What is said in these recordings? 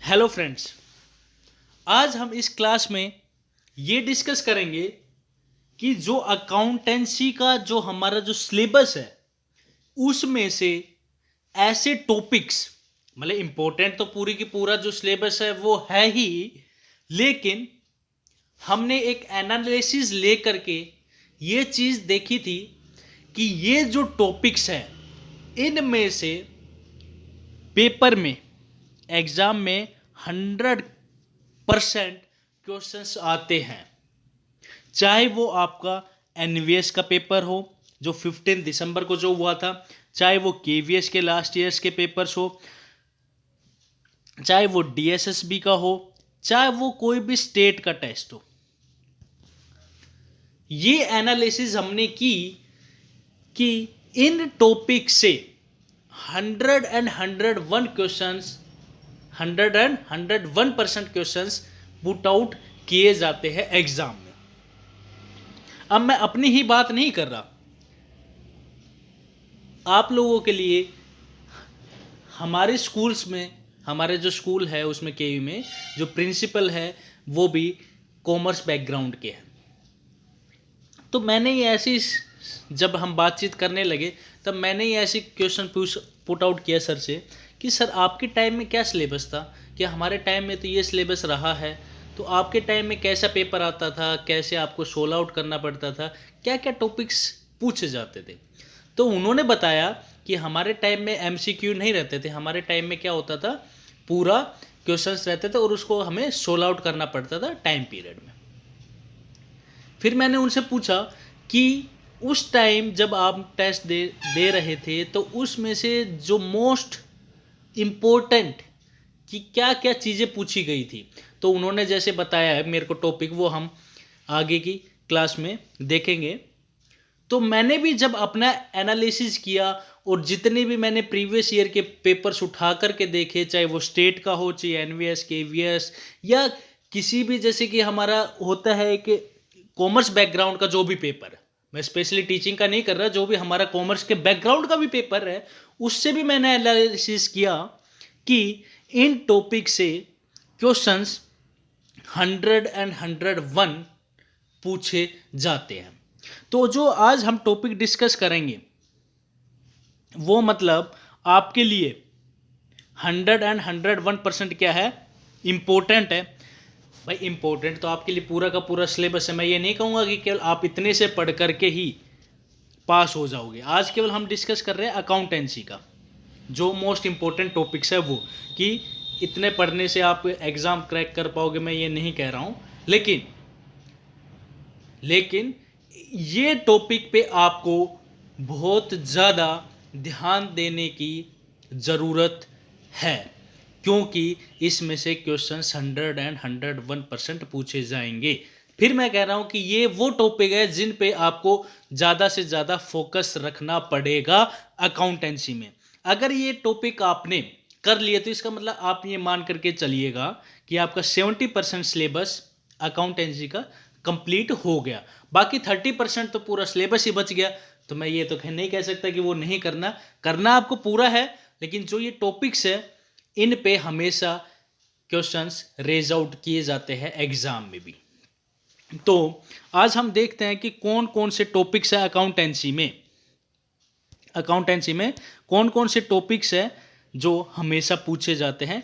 Hello friends, आज हम इस क्लास में ये डिस्कस करेंगे कि जो अकाउंटेंसी का जो हमारा जो सिलेबस है उसमें से ऐसे टॉपिक्स, मतलब इम्पोर्टेंट तो पूरी की पूरा जो सिलेबस है वो है ही, लेकिन हमने एक एनालिसिस ले करके ये चीज़ देखी थी कि ये जो टॉपिक्स है इनमें से पेपर में, एग्जाम में 100% क्वेश्चंस आते हैं। चाहे वो आपका एनवीएस का पेपर हो जो 15 दिसंबर को जो हुआ था, चाहे वो केवीएस के लास्ट ईयर्स के पेपर्स हो, चाहे वो डीएसएसबी का हो, चाहे वो कोई भी स्टेट का टेस्ट हो। ये एनालिसिस हमने की कि इन टॉपिक से 101 क्वेश्चंस 101% क्वेश्चंस पुट आउट किए जाते हैं एग्जाम में। अब मैं अपनी ही बात नहीं कर रहा, आप लोगों के लिए हमारे स्कूल्स में, हमारे जो स्कूल है उसमें केवी में जो प्रिंसिपल है वो भी कॉमर्स बैकग्राउंड के हैं। तो मैंने ये ऐसी, जब हम बातचीत करने लगे तब मैंने ये ऐसी क्वेश्चन पुट आउट किया सर से कि सर आपके टाइम में क्या सिलेबस था, क्या हमारे टाइम में तो ये सिलेबस रहा है, तो आपके टाइम में कैसा पेपर आता था, कैसे आपको सोल आउट करना पड़ता था, क्या क्या टॉपिक्स पूछे जाते थे। तो उन्होंने बताया कि हमारे टाइम में एमसीक्यू नहीं रहते थे, हमारे टाइम में क्या होता था, पूरा क्वेश्चंस रहते थे और उसको हमें सोल आउट करना पड़ता था टाइम पीरियड में। फिर मैंने उनसे पूछा कि उस टाइम जब आप टेस्ट दे रहे थे तो उसमें से जो मोस्ट इम्पोर्टेंट कि क्या क्या चीज़ें पूछी गई थी, तो उन्होंने जैसे बताया है मेरे को टॉपिक, वो हम आगे की क्लास में देखेंगे। तो मैंने भी जब अपना एनालिसिस किया और जितने भी मैंने प्रीवियस ईयर के पेपर्स उठा करके देखे, चाहे वो स्टेट का हो, चाहे एनवीएस केवीएस या किसी भी, जैसे कि हमारा होता है कि कॉमर्स बैकग्राउंड का जो भी पेपर है, मैं स्पेशली टीचिंग का नहीं कर रहा, जो भी हमारा कॉमर्स के बैकग्राउंड का भी पेपर है उससे भी मैंने एनालिसिस किया कि इन टॉपिक से क्वेश्चंस 101 पूछे जाते हैं। तो जो आज हम टॉपिक डिस्कस करेंगे वो मतलब आपके लिए 101% क्या है, इम्पोर्टेंट है। भाई इम्पोर्टेंट तो आपके लिए पूरा का पूरा सिलेबस है, मैं ये नहीं कहूँगा कि केवल आप इतने से पढ़ करके ही पास हो जाओगे। आज केवल हम डिस्कस कर रहे हैं अकाउंटेंसी का जो मोस्ट इम्पोर्टेंट टॉपिक्स है वो, कि इतने पढ़ने से आप एग्ज़ाम क्रैक कर पाओगे, मैं ये नहीं कह रहा हूँ, लेकिन ये टॉपिक पे आपको बहुत ज़्यादा ध्यान देने की ज़रूरत है, क्योंकि इसमें से क्वेश्चंस 101% पूछे जाएंगे। फिर मैं कह रहा हूं कि ये वो टॉपिक है जिन पे आपको ज़्यादा से ज़्यादा फोकस रखना पड़ेगा अकाउंटेंसी में। अगर ये टॉपिक आपने कर लिए तो इसका मतलब आप ये मान करके चलिएगा कि आपका 70% सिलेबस अकाउंटेंसी का कंप्लीट हो गया, बाकी 30% तो पूरा सिलेबस ही बच गया। तो मैं ये तो नहीं कह सकता कि वो नहीं करना आपको पूरा है, लेकिन जो ये टॉपिक्स है इन पे हमेशा क्वेश्चंस रेज आउट किए जाते हैं एग्जाम में भी। तो आज हम देखते हैं कि कौन कौन से टॉपिक्स है अकाउंटेंसी में कौन कौन से टॉपिक्स है जो हमेशा पूछे जाते हैं।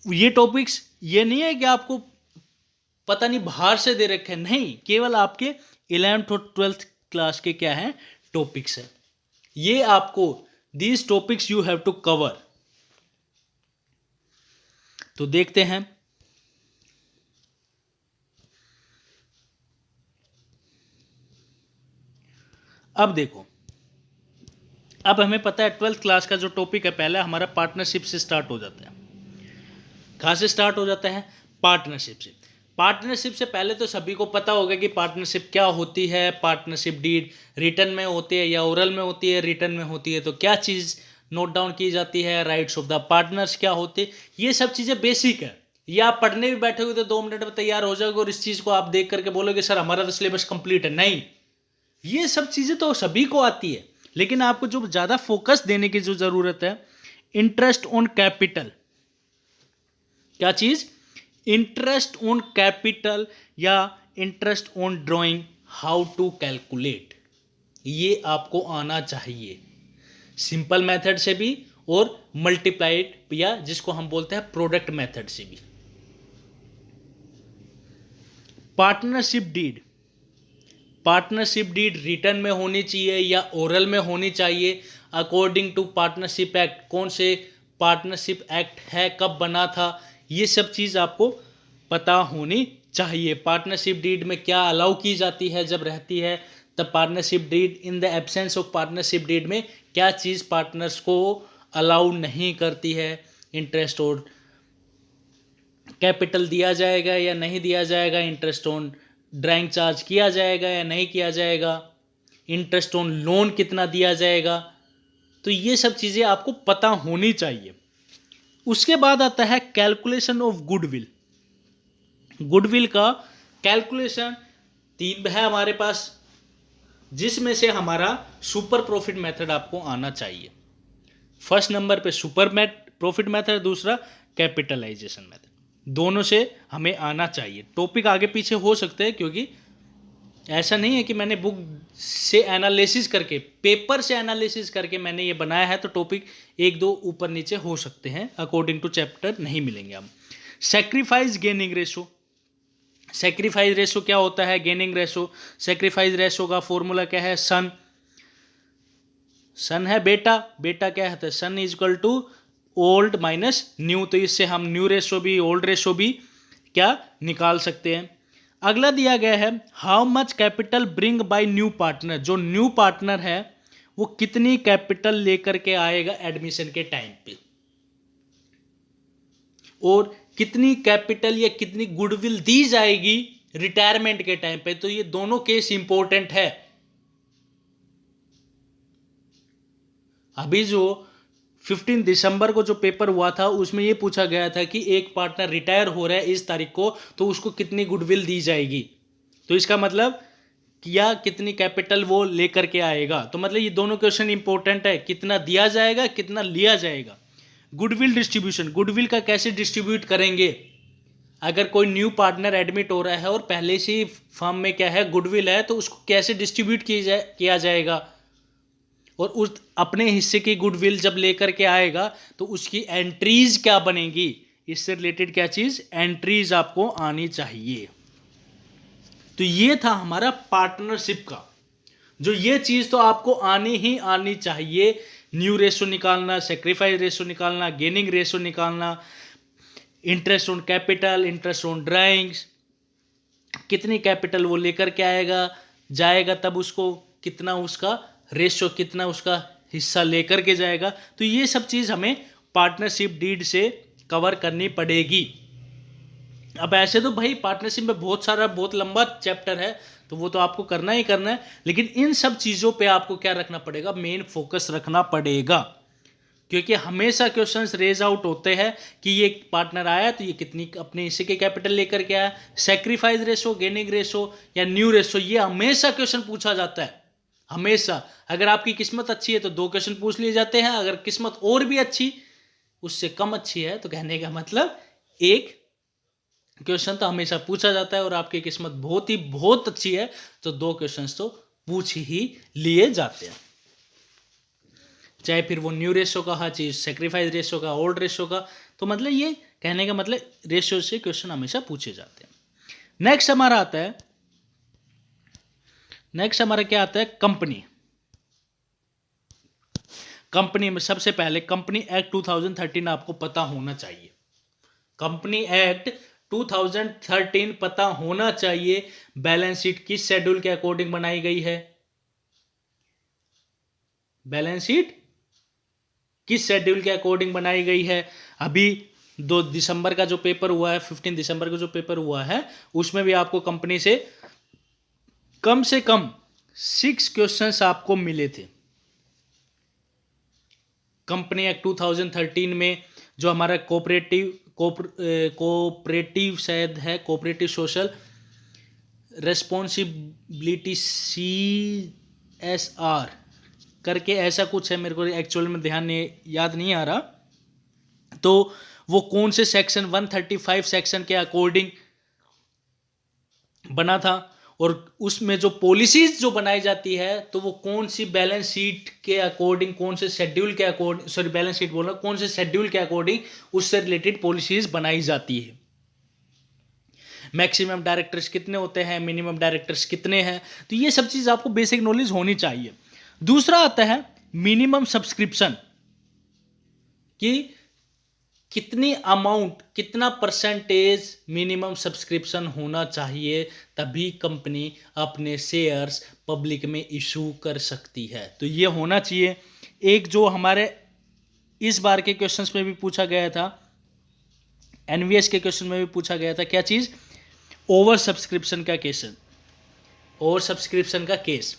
ये टॉपिक्स ये नहीं है कि आपको पता नहीं बाहर से दे रखे हैं, नहीं, केवल आपके 11th और 12th क्लास के क्या है टॉपिक्स है। ये आपको these topics you have to cover. तो देखते हैं। अब देखो, अब हमें पता है 12th क्लास का जो टॉपिक है पहला हमारा पार्टनरशिप से स्टार्ट हो जाता है। कहाँ से स्टार्ट हो जाता है? पार्टनरशिप से। पार्टनरशिप से पहले तो सभी को पता होगा कि पार्टनरशिप क्या होती है। पार्टनरशिप डीड रिटर्न में होती है या ओरल में होती है? रिटर्न में होती है। तो क्या चीज़ नोट डाउन की जाती है? राइट्स ऑफ द पार्टनर्स क्या होते, ये सब चीज़ें बेसिक है। ये आप पढ़ने भी बैठे हुए तो 2 मिनट में तैयार हो जाओगे और इस चीज़ को आप देख करके बोलोगे सर हमारा तो सिलेबस कंप्लीट है। नहीं, ये सब चीज़ें तो सभी को आती है, लेकिन आपको जो ज़्यादा फोकस देने की जो ज़रूरत है, इंटरेस्ट ऑन कैपिटल। क्या चीज? इंटरेस्ट ऑन कैपिटल या interest on drawing, how to calculate, ये आपको आना चाहिए, सिंपल मेथड से भी और मल्टीप्लाइड या जिसको हम बोलते हैं प्रोडक्ट मेथड से भी। Partnership deed, partnership deed return में होनी चाहिए या ओरल में होनी चाहिए अकॉर्डिंग टू पार्टनरशिप एक्ट, कौन से पार्टनरशिप एक्ट है, कब बना था, ये सब चीज़ आपको पता होनी चाहिए। पार्टनरशिप डीड में क्या अलाउ की जाती है जब रहती है, तब partnership deed in the absence of partnership deed में क्या चीज़ पार्टनर्स को अलाउ नहीं करती है, इंटरेस्ट और कैपिटल दिया जाएगा या नहीं दिया जाएगा, इंटरेस्ट ऑन ड्राइंग चार्ज किया जाएगा या नहीं किया जाएगा, इंटरेस्ट ऑन लोन कितना दिया जाएगा, तो ये सब चीज़ें आपको पता होनी चाहिए। उसके बाद आता है कैलकुलेशन ऑफ गुडविल। गुडविल का कैलकुलेशन 3 है हमारे पास, जिसमें से हमारा सुपर प्रॉफिट मेथड आपको आना चाहिए। फर्स्ट नंबर पे सुपर प्रॉफिट मेथड, दूसरा कैपिटलाइजेशन मेथड, दोनों से हमें आना चाहिए। टॉपिक आगे पीछे हो सकते हैं क्योंकि ऐसा नहीं है कि मैंने बुक से एनालिसिस करके, पेपर से एनालिसिस करके मैंने ये बनाया है, तो टॉपिक 1-2 ऊपर नीचे हो सकते हैं, अकॉर्डिंग टू चैप्टर नहीं मिलेंगे हम। Sacrifice gaining ratio, sacrifice ratio क्या होता है, गेनिंग रेशो, सेक्रीफाइस रेशो का फॉर्मूला क्या है, सन, सन है बेटा, बेटा क्या है, son is equal to old minus new, तो इससे हम न्यू रेशो भी ओल्ड रेशो भी क्या निकाल सकते हैं। अगला दिया गया है how much capital bring by new partner, जो न्यू पार्टनर है वो कितनी कैपिटल लेकर के आएगा एडमिशन के टाइम पे, और कितनी कैपिटल या कितनी गुडविल दी जाएगी रिटायरमेंट के टाइम पे, तो ये दोनों केस इंपॉर्टेंट है। अभी जो 15 दिसंबर को जो पेपर हुआ था उसमें ये पूछा गया था कि एक पार्टनर रिटायर हो रहा है इस तारीख को, तो उसको कितनी गुडविल दी जाएगी, तो इसका मतलब या कितनी कैपिटल वो लेकर के आएगा, तो मतलब ये दोनों क्वेश्चन इंपॉर्टेंट है, कितना दिया जाएगा कितना लिया जाएगा। गुडविल डिस्ट्रीब्यूशन, गुडविल का कैसे डिस्ट्रीब्यूट करेंगे, अगर कोई न्यू पार्टनर एडमिट हो रहा है और पहले से ही फर्म में क्या है गुडविल है, तो उसको कैसे डिस्ट्रीब्यूट किया जाएगा, और उस अपने हिस्से की गुडविल जब लेकर के आएगा तो उसकी एंट्रीज क्या बनेगी, इससे रिलेटेड क्या चीज, एंट्रीज आपको आनी चाहिए। तो ये था हमारा पार्टनरशिप का, जो ये चीज तो आपको आनी ही आनी चाहिए, न्यू रेशो निकालना, सेक्रीफाइस रेशो निकालना, गेनिंग रेशो निकालना, interest on capital, interest on drawings, कितनी कैपिटल वो लेकर के आएगा जाएगा, तब उसको कितना उसका रेशो, कितना उसका हिस्सा लेकर के जाएगा, तो ये सब चीज़ हमें पार्टनरशिप डीड से कवर करनी पड़ेगी। अब ऐसे तो भाई पार्टनरशिप में बहुत सारा बहुत लंबा चैप्टर है, तो वो तो आपको करना ही करना है, लेकिन इन सब चीज़ों पे आपको क्या रखना पड़ेगा, मेन फोकस रखना पड़ेगा, क्योंकि हमेशा क्वेश्चंस रेज आउट होते हैं कि ये पार्टनर आया तो ये कितनी अपने हिस्से के कैपिटल लेकर के आया, सेक्रीफाइस रेशो, गेनिंग रेशो या न्यू रेशो, ये हमेशा क्वेश्चन पूछा जाता है, हमेशा। अगर आपकी किस्मत अच्छी है तो 2 क्वेश्चन पूछ लिए जाते हैं, अगर किस्मत और भी अच्छी, उससे कम अच्छी है, तो कहने का मतलब 1 क्वेश्चन तो हमेशा पूछा जाता है, और आपकी किस्मत बहुत अच्छी है तो 2 क्वेश्चन तो पूछ ही लिए जाते हैं, चाहे फिर वो न्यू रेशो का, हर चीज सेक्रीफाइस रेशो का, ओल्ड रेशो का, तो मतलब ये कहने का मतलब रेशो से क्वेश्चन हमेशा पूछे जाते हैं। नेक्स्ट हमारा क्या आता है, कंपनी। कंपनी में सबसे पहले कंपनी एक्ट 2013 आपको पता होना चाहिए, कंपनी एक्ट 2013 पता होना चाहिए। बैलेंस शीट किस शेड्यूल के अकॉर्डिंग बनाई गई है, बैलेंस शीट किस शेड्यूल के अकॉर्डिंग बनाई गई है। अभी 2 दिसंबर का जो पेपर हुआ है, 15 दिसंबर का जो पेपर हुआ है, उसमें भी आपको कंपनी से कम 6 क्वेश्चंस आपको मिले थे। कंपनी एक्ट 2013 में जो हमारा कोऑपरेटिव शायद है, कोऑपरेटिव सोशल रेस्पॉन्सिबिलिटी CSR करके ऐसा कुछ है, मेरे को एक्चुअल में ध्यान याद नहीं आ रहा, तो वो कौन से सेक्शन 135 सेक्शन के अकॉर्डिंग बना था, और उसमें जो पॉलिसीज जो बनाई जाती है तो वो कौन सी बैलेंस शीट के अकॉर्डिंग, कौन से शेड्यूल के अकॉर्डिंग, सॉरी बैलेंस शीट बोल रहा हूं, कौन से शेड्यूल के अकॉर्डिंग उससे रिलेटेड पॉलिसीज बनाई जाती है। मैक्सिमम डायरेक्टर्स कितने होते हैं, मिनिमम डायरेक्टर्स कितने हैं, तो ये सब चीज आपको बेसिक नॉलेज होनी चाहिए। दूसरा आता है मिनिमम सब्सक्रिप्शन, कि कितनी अमाउंट, कितना परसेंटेज मिनिमम सब्सक्रिप्शन होना चाहिए, तभी कंपनी अपने शेयर्स पब्लिक में इशू कर सकती है। तो ये होना चाहिए। एक जो हमारे इस बार के क्वेश्चंस में भी पूछा गया था, एनवीएस के क्वेश्चन में भी पूछा गया था, क्या चीज, ओवर सब्सक्रिप्शन का केस, ओवर सब्सक्रिप्शन का केस,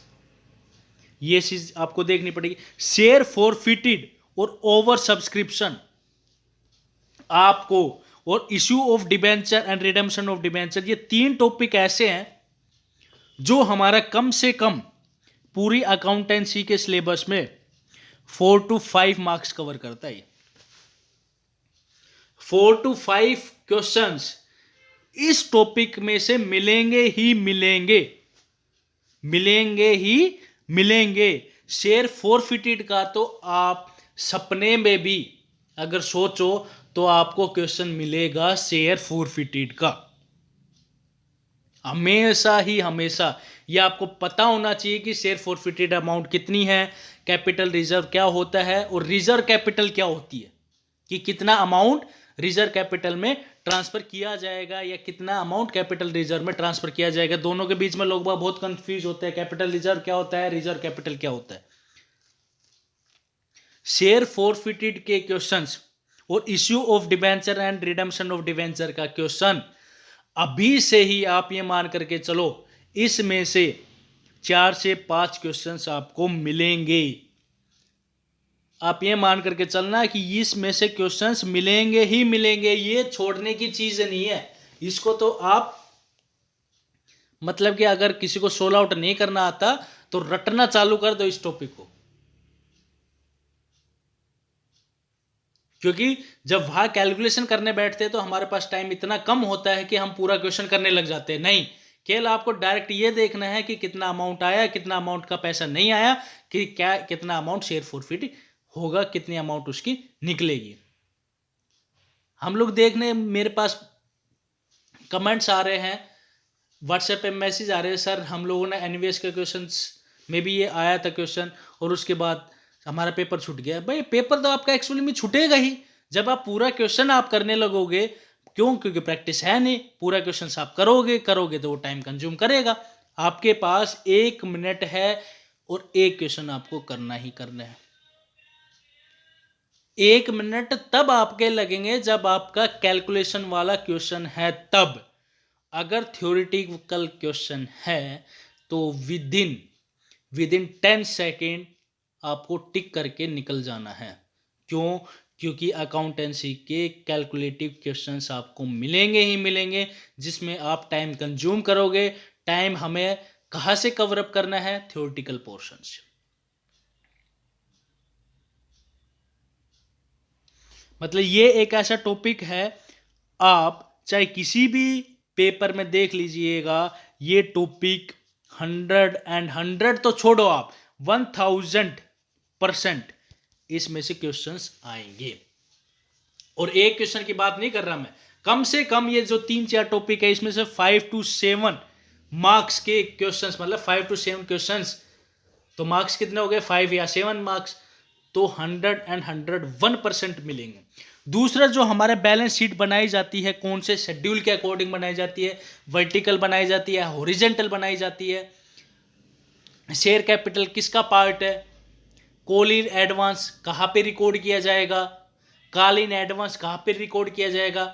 ये चीज आपको देखनी पड़ेगी। शेयर फॉरफिटेड और ओवर सब्सक्रिप्शन आपको, और issue of debenture and redemption of debenture, ये तीन टॉपिक ऐसे हैं जो हमारा कम से कम पूरी अकाउंटेंसी के सिलेबस में 4 to 5 मार्क्स कवर करता है। 4 to 5 क्वेश्चंस इस टॉपिक में से मिलेंगे ही मिलेंगे, मिलेंगे ही मिलेंगे। शेयर फॉरफिटेड का तो आप सपने में भी अगर सोचो तो आपको क्वेश्चन मिलेगा शेयर फॉरफिटेड का, हमेशा ही हमेशा। ये आपको पता होना चाहिए कि शेयर फॉरफिटेड अमाउंट कितनी है, कैपिटल रिजर्व क्या होता है, और रिजर्व कैपिटल क्या होती है, कि कितना अमाउंट रिजर्व कैपिटल में ट्रांसफर किया जाएगा या कितना अमाउंट कैपिटल रिजर्व में ट्रांसफर किया जाएगा। दोनों के बीच में लोग बहुत कंफ्यूज होते हैं, कैपिटल रिजर्व क्या होता है, रिजर्व कैपिटल क्या होता है। शेयर फॉरफिटेड के क्वेश्चंस और issue of debenture and redemption of debenture का क्वेश्चन अभी से ही आप ये मान करके चलो, इसमें से 4 से 5 क्वेश्चंस आपको मिलेंगे। आप ये मान करके चलना कि इसमें से क्वेश्चंस मिलेंगे ही मिलेंगे, ये छोड़ने की चीज नहीं है। इसको तो आप मतलब कि अगर किसी को सोल आउट नहीं करना आता तो रटना चालू कर दो इस टॉपिक को, क्योंकि जब वहां कैलकुलेशन करने बैठते हैं तो हमारे पास टाइम इतना कम होता है कि हम पूरा क्वेश्चन करने लग जाते हैं। नहीं, केवल आपको डायरेक्ट ये देखना है कि कितना अमाउंट आया, कितना अमाउंट का पैसा नहीं आया, कि क्या कितना अमाउंट शेयर फॉरफिट होगा, कितनी अमाउंट उसकी निकलेगी। हम लोग देखने, मेरे पास कमेंट्स आ रहे हैं, व्हाट्सएप पे मैसेज आ रहे हैं, सर हम लोगों ने एनवीएस के क्वेश्चंस में भी ये आया था क्वेश्चन और उसके बाद हमारा पेपर छूट गया। भाई पेपर तो आपका एक्चुअली में छूटेगा ही जब आप पूरा क्वेश्चन आप करने लगोगे। क्यों? क्योंकि प्रैक्टिस है नहीं। पूरा क्वेश्चन आप करोगे तो वो टाइम कंज्यूम करेगा। आपके पास 1 मिनट है और एक क्वेश्चन आपको करना ही करना है। 1 मिनट तब आपके लगेंगे जब आपका कैलकुलेशन वाला क्वेश्चन है तब। अगर थ्योरेटिकल क्वेश्चन है तो विद इन 10 सेकेंड आपको टिक करके निकल जाना है। क्यों? क्योंकि अकाउंटेंसी के कैलकुलेटिव क्वेश्चंस आपको मिलेंगे ही मिलेंगे जिसमें आप टाइम कंज्यूम करोगे। टाइम हमें कहां से कवर अप करना है? थ्योरेटिकल पोर्शन से। मतलब ये एक ऐसा टॉपिक है, आप चाहे किसी भी पेपर में देख लीजिएगा, ये टॉपिक 100 तो छोड़ो, आप 1000% इसमें से क्वेश्चंस आएंगे। और एक क्वेश्चन की बात नहीं कर रहा मैं, कम से कम ये जो 3-4 टॉपिक है इसमें से 5 to 7 मार्क्स के क्वेश्चंस, मतलब 5 to 7 क्वेश्चंस, तो मार्क्स कितने हो गए? 5 या 7 मार्क्स, तो 101% मिलेंगे। दूसरा, जो हमारे बैलेंस शीट बनाई जाती है कौन से शेड्यूल के अकॉर्डिंग बनाई जाती है? वर्टिकल बनाई जाती है, हॉरिजेंटल बनाई जाती है। शेयर कैपिटल किसका पार्ट है? कॉल इन एडवांस कहां पे रिकॉर्ड किया जाएगा? कॉल इन एडवांस कहां पे रिकॉर्ड किया जाएगा?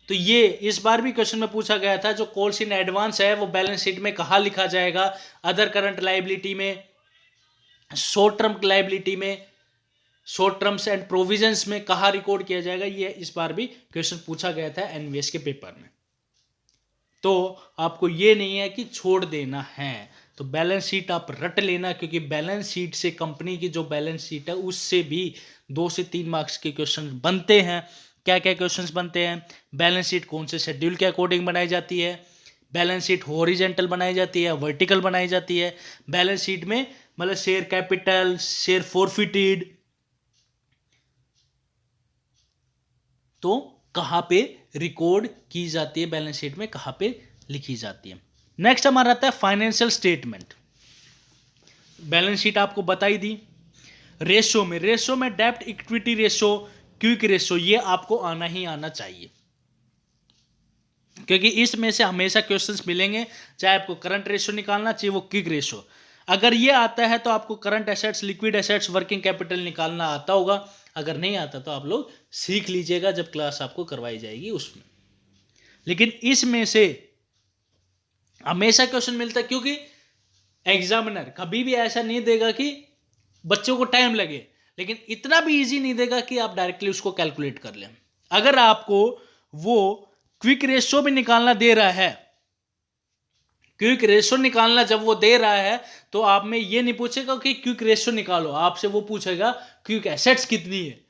तो ये इस बार भी क्वेश्चन में पूछा गया था, जो कॉल्स इन एडवांस है वो बैलेंस शीट में कहां लिखा जाएगा? अदर करंट लायबिलिटी में, शॉर्ट टर्म लायबिलिटी में, शॉर्ट टर्म्स एंड प्रोविजंस में कहां रिकॉर्ड किया जाएगा? ये इस बार भी क्वेश्चन पूछा गया था एनवीएस के पेपर में। तो आपको ये नहीं है कि छोड़ देना है, तो बैलेंस शीट आप रट लेना, क्योंकि बैलेंस शीट से, कंपनी की जो बैलेंस शीट है उससे भी 2 से 3 मार्क्स के क्वेश्चन बनते हैं। क्या क्या क्वेश्चंस बनते हैं, बैलेंस शीट कौन से शेड्यूल के अकॉर्डिंग बनाई जाती है, बैलेंस शीट हॉरिजेंटल बनाई जाती है, वर्टिकल बनाई जाती है, बैलेंस शीट में मतलब शेयर कैपिटल, शेयर फॉरफिटेड, तो कहां पे रिकॉर्ड की जाती है बैलेंस शीट में, कहां पे लिखी जाती है। नेक्स्ट हमारा आता है फाइनेंशियल स्टेटमेंट। बैलेंस शीट आपको बताई दी। रेशो में डेब्ट इक्विटी रेशो, क्विक रेशो, ये आपको आना ही आना चाहिए, क्योंकि इसमें से हमेशा क्वेश्चंस मिलेंगे, चाहे आपको करंट रेशो निकालना चाहिए वो क्विक रेशो। अगर ये आता है तो आपको current assets, liquid assets, working capital निकालना आता होगा, अगर नहीं आता तो आप लोग सीख लीजिएगा जब क्लास आपको करवाई जाएगी उसमें। लेकिन इसमें से हमेशा क्वेश्चन मिलता है, क्योंकि एग्जामिनर कभी भी ऐसा नहीं देगा कि बच्चों को टाइम लगे, लेकिन इतना भी इजी नहीं देगा कि आप डायरेक्टली उसको कैलकुलेट कर लें। अगर आपको वो क्विक रेशो भी निकालना दे रहा है, क्विक रेशो निकालना जब वो दे रहा है तो आप में ये नहीं पूछेगा कि क्विक रेशो निकालो, आपसे वो पूछेगा क्विक एसेट्स कितनी है,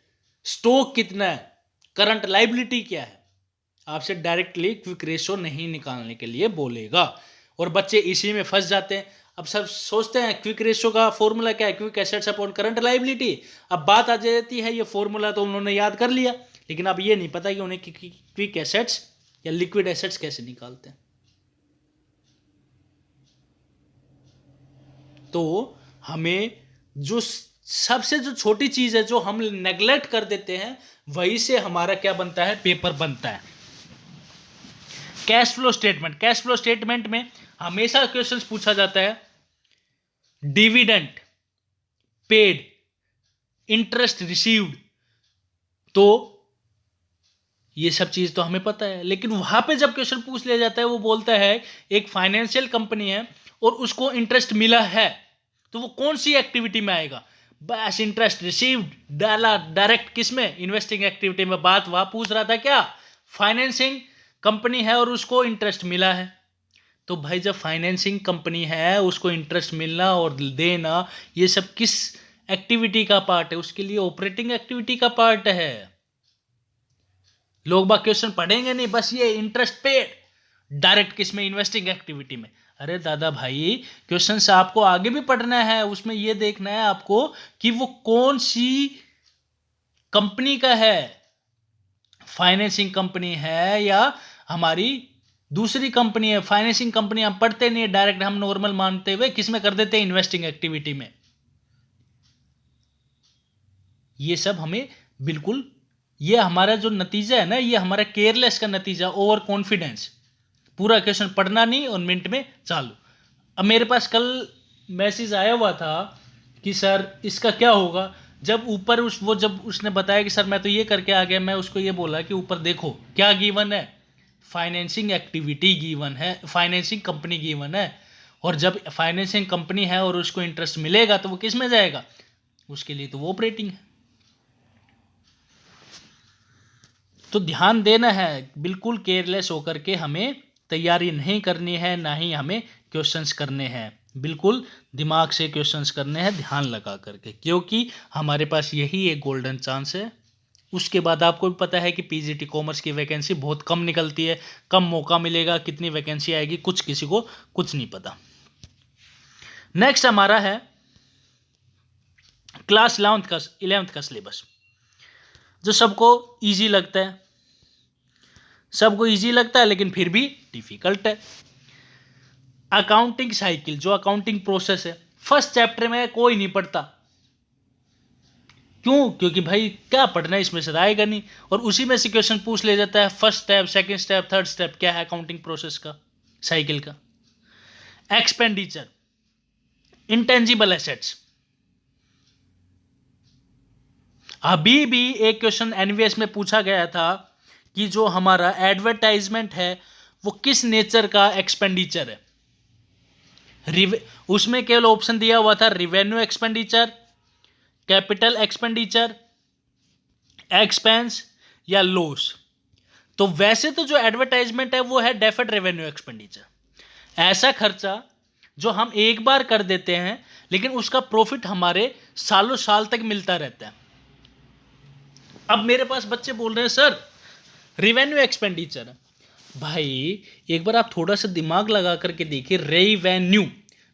स्टॉक कितना है, करंट लायबिलिटी क्या है, आपसे डायरेक्टली क्विक रेशो नहीं निकालने के लिए बोलेगा। और बच्चे इसी में फंस जाते हैं। अब सब सोचते हैं क्विक रेशो का फॉर्मूला क्या है, quick assets upon current liability. अब बात आ जाती है ये फॉर्मूला तो उन्होंने याद कर लिया, लेकिन अब ये नहीं पता कि उन्हें क्विक एसेट्स या लिक्विड एसेट्स कैसे निकालते हैं। तो हमें जो सबसे जो छोटी चीज है जो हम नेग्लेक्ट कर देते हैं, वही से हमारा क्या बनता है, पेपर बनता है। Cash flow statement, cash flow statement में हमेशा क्वेश्चंस पूछा जाता है, डिविडेंड पेड, इंटरेस्ट रिसीव्ड, तो ये सब चीज तो हमें पता है। लेकिन वहां पे जब क्वेश्चन पूछ लिया जाता है, वो बोलता है एक फाइनेंशियल कंपनी है और उसको इंटरेस्ट मिला है, तो वो कौन सी एक्टिविटी में आएगा, बस इंटरेस्ट रिसीव्ड डाला डायरेक्ट किसमें, इन्वेस्टिंग एक्टिविटी में। बात वहां पूछ रहा था क्या, फाइनेंसिंग कंपनी है और उसको इंटरेस्ट मिला है, तो भाई जब फाइनेंसिंग कंपनी है उसको इंटरेस्ट मिलना और देना, ये सब किस एक्टिविटी का पार्ट है, उसके लिए ऑपरेटिंग एक्टिविटी का पार्ट है। लोग बाग क्वेश्चन पढ़ेंगे नहीं, बस ये इंटरेस्ट पेड डायरेक्ट किसमें, इन्वेस्टिंग एक्टिविटी में। अरे दादा भाई, क्वेश्चन से आपको आगे भी पढ़ना है, उसमें ये देखना है आपको कि वो कौन सी कंपनी का है, फाइनेंसिंग कंपनी है या हमारी दूसरी कंपनी है। फाइनेंसिंग कंपनी हम पढ़ते नहीं है, डायरेक्ट हम नॉर्मल मानते हुए किसमें कर देते हैं, इन्वेस्टिंग एक्टिविटी में। ये सब हमें बिल्कुल, ये हमारा जो नतीजा है ना, ये हमारा केयरलेस का नतीजा, ओवर कॉन्फिडेंस। पूरा क्वेश्चन पढ़ना नहीं और मिनट में चालू। अब मेरे पास कल मैसेज आया हुआ था कि सर इसका क्या होगा, जब ऊपर जब उसने बताया कि सर मैं तो ये करके आ गया, मैं उसको ये बोला कि ऊपर देखो क्या गिवन है, फाइनेंसिंग एक्टिविटी गिवन है, फाइनेंसिंग कंपनी गिवन है, और जब फाइनेंसिंग कंपनी है और उसको इंटरेस्ट मिलेगा तो वो किस में जाएगा, उसके लिए तो वो ऑपरेटिंग है। तो ध्यान देना है, बिल्कुल केयरलेस होकर के हमें तैयारी नहीं करनी है, ना ही हमें क्वेश्चंस करने हैं, बिल्कुल दिमाग से क्वेश्चंस करने हैं, ध्यान लगा करके, क्योंकि हमारे पास यही एक गोल्डन चांस है। उसके बाद आपको भी पता है कि पीजीटी कॉमर्स की वैकेंसी बहुत कम निकलती है, कम मौका मिलेगा, कितनी वैकेंसी आएगी कुछ किसी को कुछ नहीं पता। नेक्स्ट हमारा है क्लास 11th का सिलेबस, जो सबको इजी लगता है, लेकिन फिर भी डिफिकल्ट है। अकाउंटिंग साइकिल, जो अकाउंटिंग प्रोसेस है, फर्स्ट चैप्टर में कोई नहीं पढ़ता। क्यों? क्योंकि भाई क्या पढ़ना है, इसमें से आएगा नहीं, और उसी में से क्वेश्चन पूछ ले जाता है, first step, second step, third step क्या है अकाउंटिंग प्रोसेस का, साइकिल का। एक्सपेंडिचर, इंटेंजिबल एसेट्स, अभी भी एक क्वेश्चन एनवीएस में पूछा गया था कि जो हमारा एडवर्टाइजमेंट है वो किस नेचर का एक्सपेंडिचर है। उसमें केवल ऑप्शन दिया हुआ था revenue expenditure, capital expenditure, expense या लॉस। तो वैसे तो जो एडवर्टाइजमेंट है वो है डेफर्ड रेवेन्यू एक्सपेंडिचर, ऐसा खर्चा जो हम एक बार कर देते हैं लेकिन उसका प्रॉफिट हमारे सालों साल तक मिलता रहता है। अब मेरे पास बच्चे बोल रहे हैं सर रिवेन्यू एक्सपेंडिचर। भाई एक बार आप थोड़ा सा दिमाग लगा करके देखिए, रेवेन्यू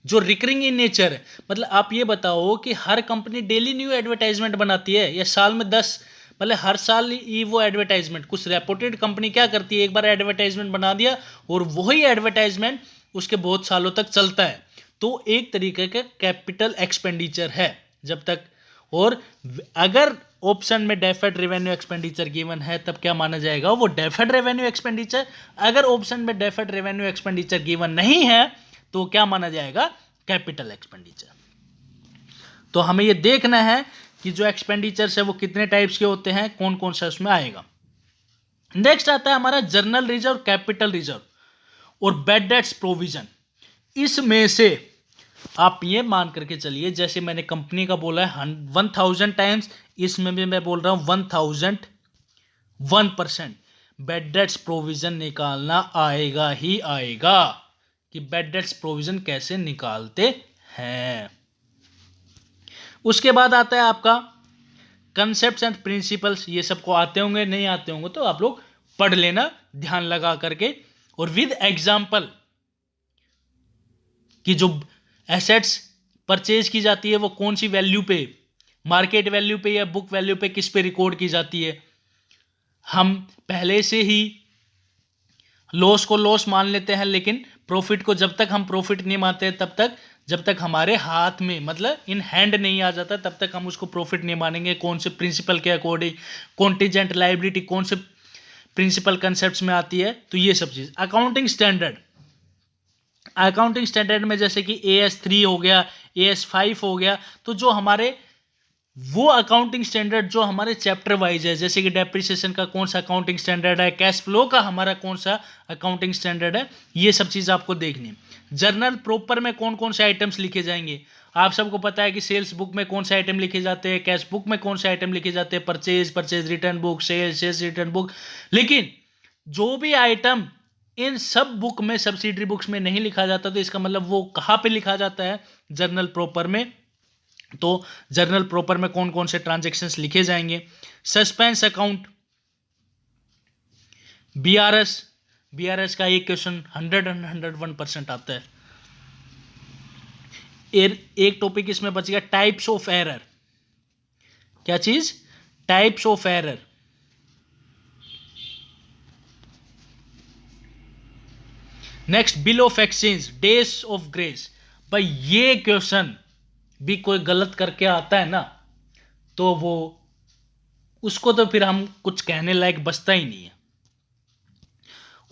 जो रिकरिंग इन नेचर है, मतलब आप ये बताओ कि हर कंपनी डेली न्यू एडवर्टाइजमेंट बनाती है या साल में 10, मतलब हर साल ही वो एडवर्टाइजमेंट, कुछ रेपुटेड कंपनी क्या करती है, एक बार एडवर्टाइजमेंट बना दिया और वही एडवर्टाइजमेंट उसके बहुत सालों तक चलता है, तो एक तरीके का कैपिटल एक्सपेंडिचर है जब तक। और अगर ऑप्शन में डेफर्ड रेवेन्यू एक्सपेंडिचर गिवन है तब क्या माना जाएगा, वो डेफर्ड रेवेन्यू एक्सपेंडिचर। अगर ऑप्शन में डेफर्ड रेवेन्यू एक्सपेंडिचर गिवन नहीं है तो क्या माना जाएगा, कैपिटल एक्सपेंडिचर। तो हमें ये देखना है कि जो एक्सपेंडिचर्स है वो कितने टाइप्स के होते हैं, कौन कौन सा उसमें आएगा। नेक्स्ट आता है हमारा जनरल रिजर्व, कैपिटल रिजर्व और बैड डेट्स प्रोविजन। इसमें से आप ये मान करके चलिए, जैसे मैंने कंपनी का बोला है 1000 टाइम्स, इसमें भी मैं बोल रहा हूं 1001%। बैड डेट्स प्रोविजन निकालना आएगा ही आएगा कि बैड डेट्स प्रोविजन कैसे निकालते हैं। उसके बाद आता है आपका कंसेप्ट्स एंड प्रिंसिपल्स। ये सबको आते होंगे, नहीं आते होंगे तो आप लोग पढ़ लेना ध्यान लगा करके, और विद एग्जाम्पल कि जो एसेट्स परचेज की जाती है वो कौन सी वैल्यू पे, मार्केट वैल्यू पे या बुक वैल्यू पे, किस पे रिकॉर्ड की जाती है। हम पहले से ही लॉस को लॉस मान लेते हैं, लेकिन प्रॉफिट को जब तक हम प्रॉफिट नहीं मानते तब तक, जब तक हमारे हाथ में मतलब इन हैंड नहीं आ जाता तब तक हम उसको प्रॉफिट नहीं मानेंगे। कौन से प्रिंसिपल के अकॉर्डिंग, कॉन्टीजेंट लायबिलिटी कौन से प्रिंसिपल कंसेप्ट्स में आती है, तो ये सब चीज। अकाउंटिंग स्टैंडर्ड, अकाउंटिंग स्टैंडर्ड में जैसे कि AS3 हो गया, AS5 हो गया, तो जो हमारे वो अकाउंटिंग स्टैंडर्ड जो हमारे चैप्टर वाइज है, जैसे कि डेप्रिसिएशन का कौन सा अकाउंटिंग स्टैंडर्ड है, कैश फ्लो का हमारा कौन सा अकाउंटिंग स्टैंडर्ड है, ये सब चीज़ आपको देखनी है। जर्नल प्रॉपर में कौन कौन से आइटम्स लिखे जाएंगे, आप सबको पता है कि सेल्स बुक में कौन से आइटम लिखे जाते हैं, कैश बुक में कौन से आइटम लिखे जाते हैं, purchase return book, sales return book. लेकिन जो भी आइटम इन सब बुक में, सब्सिडरी बुक्स में नहीं लिखा जाता, तो इसका मतलब वो कहाँ पे लिखा जाता है, जर्नल प्रॉपर में। तो जर्नल प्रॉपर में कौन कौन से ट्रांजैक्शंस लिखे जाएंगे। सस्पेंस अकाउंट, बीआरएस का एक क्वेश्चन 101% आता है। एक टॉपिक इसमें बच गया, टाइप्स ऑफ एरर। क्या चीज, types of error. Next bill of exchange, days of grace. भाई ये क्वेश्चन भी कोई गलत करके आता है ना, तो वो उसको तो फिर हम कुछ कहने लायक बचता ही नहीं है।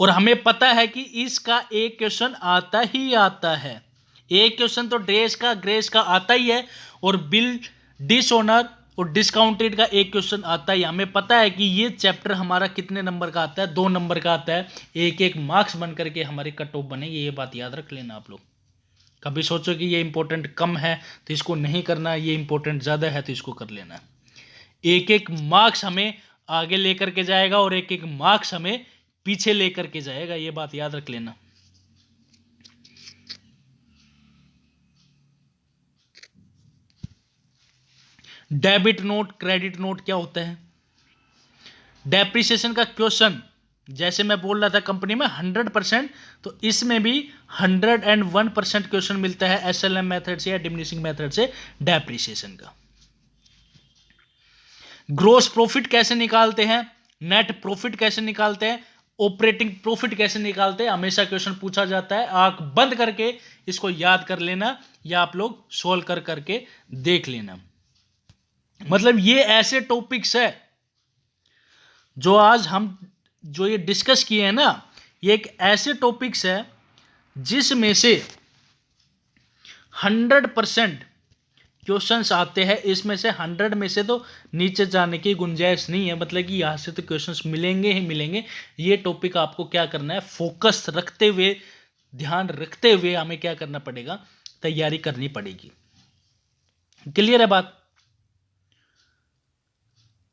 और हमें पता है कि इसका एक क्वेश्चन आता ही आता है, एक क्वेश्चन तो डेज का ग्रेस का आता ही है, और बिल डिसऑनर और डिस्काउंटेड का एक क्वेश्चन आता ही। हमें पता है कि ये चैप्टर हमारा कितने नंबर का आता है, 2 नंबर का आता है, एक एक मार्क्स बन करके हमारी कट ऑफ बनेगी। ये बात याद रख लेना आप लोग। कभी सोचो कि ये इंपॉर्टेंट कम है तो इसको नहीं करना, ये इंपॉर्टेंट ज़्यादा है तो इसको कर लेना। एक एक मार्क्स हमें आगे लेकर के जाएगा और एक एक मार्क्स हमें पीछे लेकर के जाएगा, ये बात याद रख लेना। डेबिट नोट, क्रेडिट नोट क्या होता है। डेप्रिसिएशन का क्वेश्चन जैसे मैं बोल रहा था कंपनी में 100%, तो इसमें भी 101% क्वेश्चन मिलता है SLM मेथड से या डिमिनिशिंग मेथड से डेप्रिसिएशन का। ग्रोस प्रॉफिट कैसे निकालते हैं, नेट प्रॉफिट कैसे निकालते हैं, ऑपरेटिंग प्रॉफिट कैसे निकालते हैं, हमेशा क्वेश्चन पूछा जाता है। आंख बंद करके इसको याद कर लेना या आप लोग सोल्व कर करके देख लेना। मतलब ये ऐसे टॉपिक्स है जो आज हम जो ये डिस्कस किए हैं ना, ये एक ऐसे टॉपिक्स है जिसमें से 100% क्वेश्चंस आते हैं। इसमें से 100 में से तो नीचे जाने की गुंजाइश नहीं है, मतलब कि यहाँ से तो क्वेश्चंस मिलेंगे ही मिलेंगे। ये टॉपिक आपको क्या करना है, फोकस रखते हुए, ध्यान रखते हुए हमें क्या करना पड़ेगा, तैयारी करनी पड़ेगी। क्लियर है बात।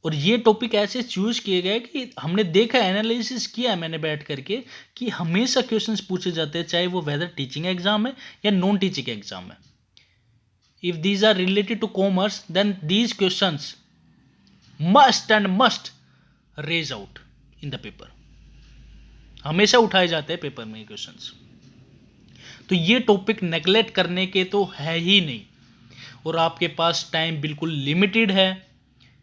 और ये टॉपिक ऐसे चूज किए गए कि हमने देखा, एनालिसिस किया है मैंने बैठ करके, कि हमेशा क्वेश्चंस पूछे जाते हैं, चाहे वो वेदर टीचिंग एग्जाम है या नॉन टीचिंग एग्जाम है। If these are related to commerce, then these questions must and must raise out in the paper, हमेशा उठाए जाते हैं पेपर में क्वेश्चंस। तो ये टॉपिक नेगलेक्ट करने के तो है ही नहीं, और आपके पास टाइम बिल्कुल लिमिटेड है,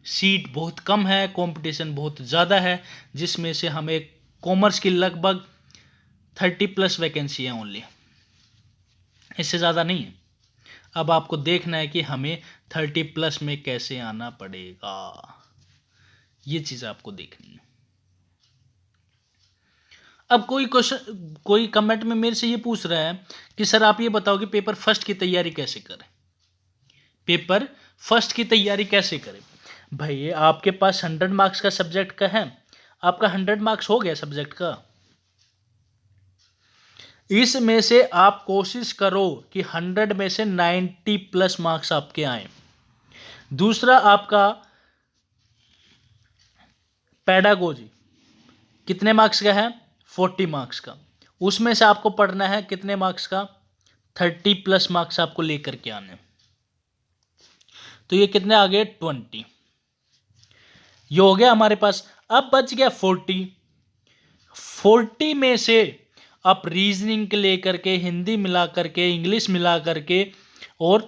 सीट बहुत कम है, कंपटीशन बहुत ज़्यादा है, जिसमें से हमें कॉमर्स की लगभग 30+ वैकेंसी है ओनली, इससे ज़्यादा नहीं है। अब आपको देखना है कि हमें 30+ में कैसे आना पड़ेगा, ये चीज़ आपको देखनी है। अब कोई क्वेश्चन, कोई कमेंट में मेरे से ये पूछ रहा है कि सर आप ये बताओ कि पेपर फर्स्ट की तैयारी कैसे करें, पेपर फर्स्ट की तैयारी कैसे करें। भाई आपके पास 100 मार्क्स का सब्जेक्ट का है, आपका 100 मार्क्स हो गया सब्जेक्ट का, इसमें से आप कोशिश करो कि 100 में से 90+ मार्क्स आपके आए। दूसरा आपका पेडागोजी कितने मार्क्स का है, 40 मार्क्स का, उसमें से आपको पढ़ना है कितने मार्क्स का, 30+ मार्क्स आपको लेकर के आने। तो ये कितने आ गए, 20, ये हो गया हमारे पास। अब बच गया 40 में से आप रीजनिंग के लेकर के, हिंदी मिला करके, इंग्लिश मिला करके, और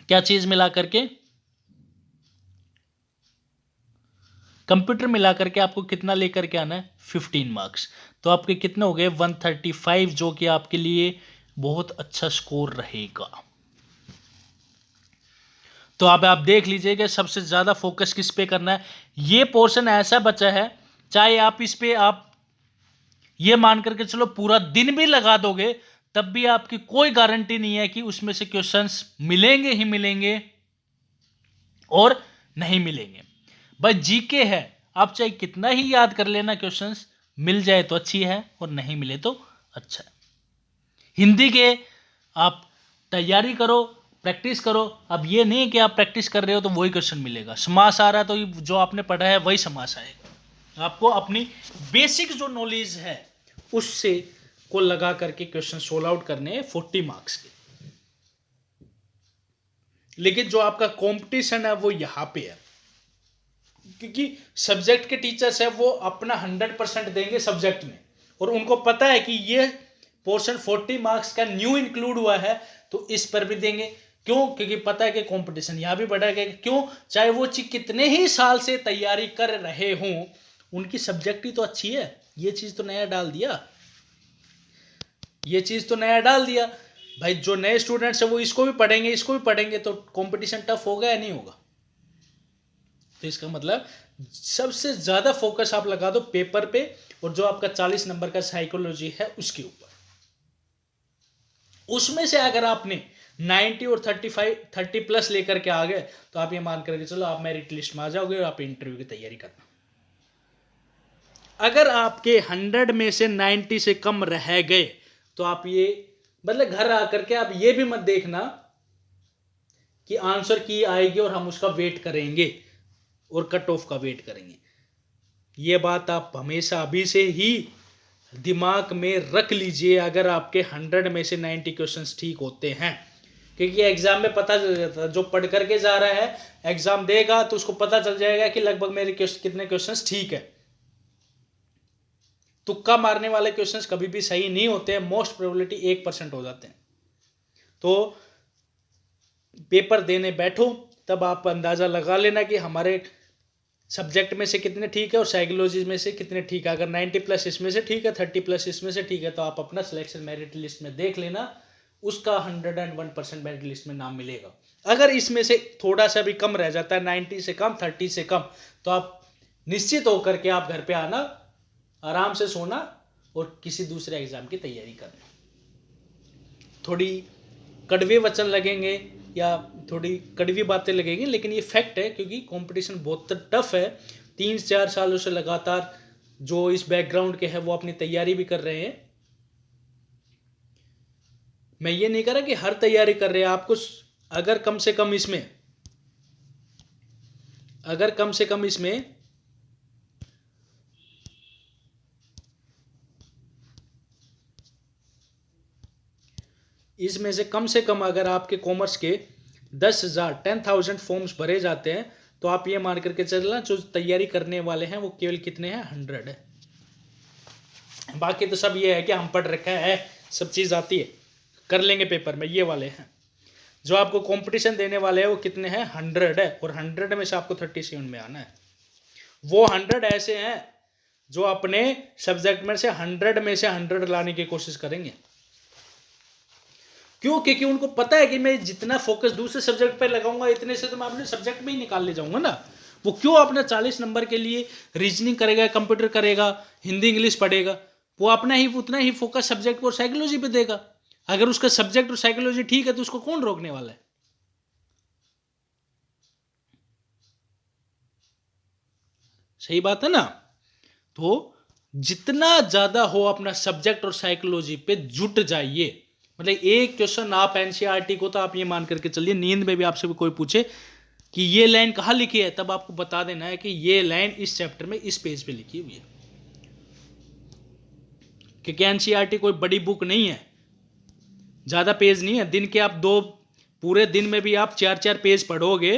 क्या चीज मिला करके, कंप्यूटर मिला करके आपको कितना लेकर के आना है, 15 मार्क्स। तो आपके कितने हो गए, 135, जो कि आपके लिए बहुत अच्छा स्कोर रहेगा। तो अब आप देख लीजिएगा सबसे ज्यादा फोकस किस पे करना है। ये पोर्शन ऐसा बचा है, चाहे आप इस पे आप ये मान करके चलो पूरा दिन भी लगा दोगे, तब भी आपकी कोई गारंटी नहीं है कि उसमें से क्वेश्चंस मिलेंगे ही मिलेंगे और नहीं मिलेंगे। बस जीके है, आप चाहे कितना ही याद कर लेना क्वेश्चंस, मिल जाए तो अच्छी है और नहीं मिले तो अच्छा है। हिंदी के आप तैयारी करो, प्रैक्टिस करो। अब ये नहीं कि आप प्रैक्टिस कर रहे हो तो वही क्वेश्चन मिलेगा, समास आ रहा है तो जो आपने पढ़ा है वही समास आएगा। आपको अपनी बेसिक जो नॉलेज है उससे को लगा करके क्वेश्चन सोल्व आउट करने हैं 40 मार्क्स के। लेकिन जो आपका कंपटीशन है वो यहां पे है, क्योंकि सब्जेक्ट के टीचर्स है वो अपना 100% देंगे सब्जेक्ट में, और उनको पता है कि ये पोर्शन 40 मार्क्स का न्यू इंक्लूड हुआ है, तो इस पर भी देंगे। क्यों, क्योंकि पता है कि कंपटीशन यहां भी बढ़ेगा। क्यों, चाहे वो चीज कितने ही साल से तैयारी कर रहे हों, उनकी सब्जेक्ट ही तो अच्छी है। ये चीज तो नया डाल दिया, ये चीज तो नया डाल दिया भाई। जो नए स्टूडेंट्स है वो इसको भी पढ़ेंगे, इसको भी पढ़ेंगे, तो कंपटीशन टफ होगा या नहीं होगा। तो इसका मतलब सबसे ज्यादा फोकस आप लगा दो पेपर पे, और जो आपका 40 नंबर का साइकोलॉजी है उसके ऊपर। उसमें से अगर आपने 90 और 30+ लेकर के आ गए, तो आप ये मान करके चलो आप मेरिट लिस्ट में आ जाओगे और आप इंटरव्यू की तैयारी करना। अगर आपके 100 में से 90 से कम रह गए, तो आप ये मतलब घर आकर के आप ये भी मत देखना कि आंसर की आएगी और हम उसका वेट करेंगे और कट ऑफ का वेट करेंगे। ये बात आप हमेशा अभी से ही दिमाग में रख लीजिए। अगर आपके 100 में से 90 क्वेश्चंस ठीक होते हैं, क्योंकि एग्जाम में पता चल जाता है, जो पढ़ करके जा रहा है एग्जाम देगा तो उसको पता चल जाएगा कि लगभग मेरे कितने क्वेश्चंस ठीक है। तुक्का मारने वाले क्वेश्चंस कभी भी सही नहीं होते हैं, मोस्ट प्रोबेबिलिटी 1% हो जाते हैं। तो पेपर देने बैठो तब आप अंदाजा लगा लेना कि हमारे सब्जेक्ट में से कितने ठीक है और साइकोलॉजी में से कितने ठीक है। अगर 90+ इसमें से ठीक है, 30+ इसमें से ठीक है, तो आप अपना सिलेक्शन मेरिट लिस्ट में देख लेना, उसका 101% मेरिट लिस्ट में नाम मिलेगा। अगर इसमें से थोड़ा सा भी कम रह जाता है, 90 से कम, 30 से कम, तो आप निश्चित होकर के आप घर पे आना, आराम से सोना और किसी दूसरे एग्जाम की तैयारी करना। थोड़ी कड़वे वचन लगेंगे या थोड़ी कड़वी बातें लगेंगी, लेकिन ये फैक्ट है, क्योंकि कंपटीशन बहुत टफ है। 3-4 सालों से लगातार जो इस बैकग्राउंड के हैं वो अपनी तैयारी भी कर रहे हैं। मैं ये नहीं कह रहा कि हर तैयारी कर रहे हैं। आपको अगर कम से कम इसमें से कम अगर आपके कॉमर्स के 10,000 फॉर्म्स भरे जाते हैं, तो आप ये मान करके चलना जो तैयारी करने वाले हैं वो केवल कितने हैं, 100 है। बाकी तो सब ये है कि हम पढ़ रखा है, सब चीज़ आती है, कर लेंगे पेपर में। ये वाले हैं जो आपको कंपटीशन देने वाले हैं वो कितने हैं, 100 है, और 100 में से आपको 37 में आना है। वो 100 ऐसे हैं जो अपने सब्जेक्ट में से 100 में से 100 लाने की कोशिश करेंगे। क्यों? क्योंकि उनको पता है कि मैं जितना फोकस दूसरे सब्जेक्ट पर लगाऊंगा इतने से तो मैं अपने सब्जेक्ट में ही निकाल ले जाऊंगा ना। वो क्यों अपना 40 नंबर के लिए रीजनिंग करेगा, कंप्यूटर करेगा, हिंदी इंग्लिश पढ़ेगा? वो अपना ही उतना ही फोकस सब्जेक्ट और साइकोलॉजी पे देगा। अगर उसका सब्जेक्ट और साइकोलॉजी ठीक है तो उसको कौन रोकने वाला है? सही बात है ना। तो जितना ज्यादा हो अपना सब्जेक्ट और साइकोलॉजी पे जुट जाइए। मतलब एक क्वेश्चन आप एनसीईआरटी को तो आप ये मान करके चलिए, नींद में भी आपसे भी कोई पूछे कि ये लाइन कहाँ लिखी है, तब आपको बता देना है कि ये लाइन इस चैप्टर में इस पेज पे लिखी हुई है। क्योंकि एनसीईआरटी कोई बड़ी बुक नहीं है, ज़्यादा पेज नहीं है। दिन के आप पूरे दिन में भी आप 4-4 पेज पढ़ोगे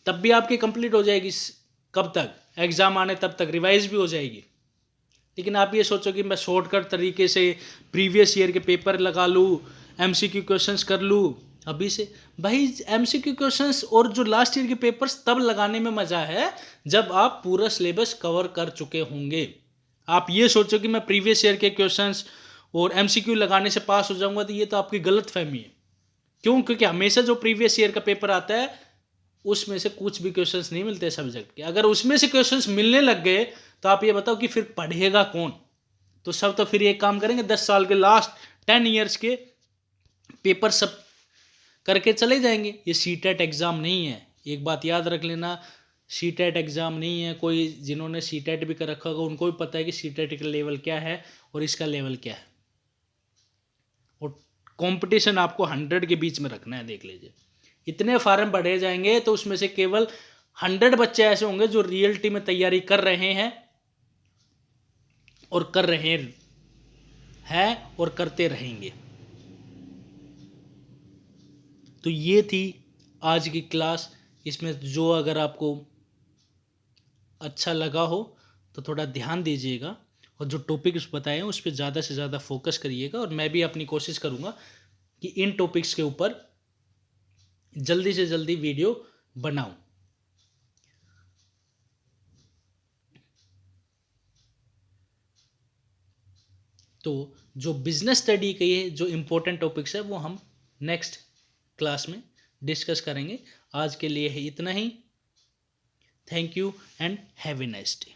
तब भी आपकी कंप्लीट हो जाएगी। कब तक? एग्जाम आने तब तक रिवाइज भी हो जाएगी। लेकिन आप ये सोचो कि मैं शॉर्टकट तरीके से प्रीवियस ईयर के पेपर लगा लूँ, एमसीक्यू क्वेश्चंस कर लूँ अभी से। भाई एमसीक्यू क्वेश्चंस और जो लास्ट ईयर के पेपर्स तब लगाने में मज़ा है जब आप पूरा सिलेबस कवर कर चुके होंगे। आप ये सोचो कि मैं प्रीवियस ईयर के क्वेश्चंस और एमसीक्यू लगाने से पास हो जाऊंगा, तो ये तो आपकी गलत फहमी है। क्यों? क्योंकि हमेशा जो प्रीवियस ईयर का पेपर आता है उसमें से कुछ भी क्वेश्चंस नहीं मिलते सब्जेक्ट के। अगर उसमें से क्वेश्चंस मिलने लग गए तो आप ये बताओ कि फिर पढ़ेगा कौन? तो सब तो फिर एक काम करेंगे, 10 साल के लास्ट 10 ईयर्स के पेपर सब करके चले जाएंगे। ये सीटेट एग्ज़ाम नहीं है, एक बात याद रख लेना। सीटेट एग्ज़ाम नहीं है। कोई जिन्होंने सीटेट भी कर रखा होगा उनको भी पता है कि सीटेट का लेवल क्या है और इसका लेवल क्या है। और कंपटीशन आपको 100 के बीच में रखना है। देख लीजिए, इतने फार्म बढ़े जाएंगे तो उसमें से केवल 100 बच्चे ऐसे होंगे जो रियलिटी में तैयारी कर रहे हैं और कर रहे हैं और करते रहेंगे। तो ये थी आज की क्लास। इसमें जो अगर आपको अच्छा लगा हो तो थोड़ा ध्यान दीजिएगा और जो टॉपिक्स बताए हैं उस पर ज़्यादा से ज़्यादा फोकस करिएगा। और मैं भी अपनी कोशिश करूँगा कि इन टॉपिक्स के ऊपर जल्दी से जल्दी वीडियो बनाऊं। तो जो बिजनेस स्टडी के जो इम्पोर्टेंट टॉपिक्स है वो हम नेक्स्ट क्लास में डिस्कस करेंगे। आज के लिए है इतना ही। Thank you and have a nice day.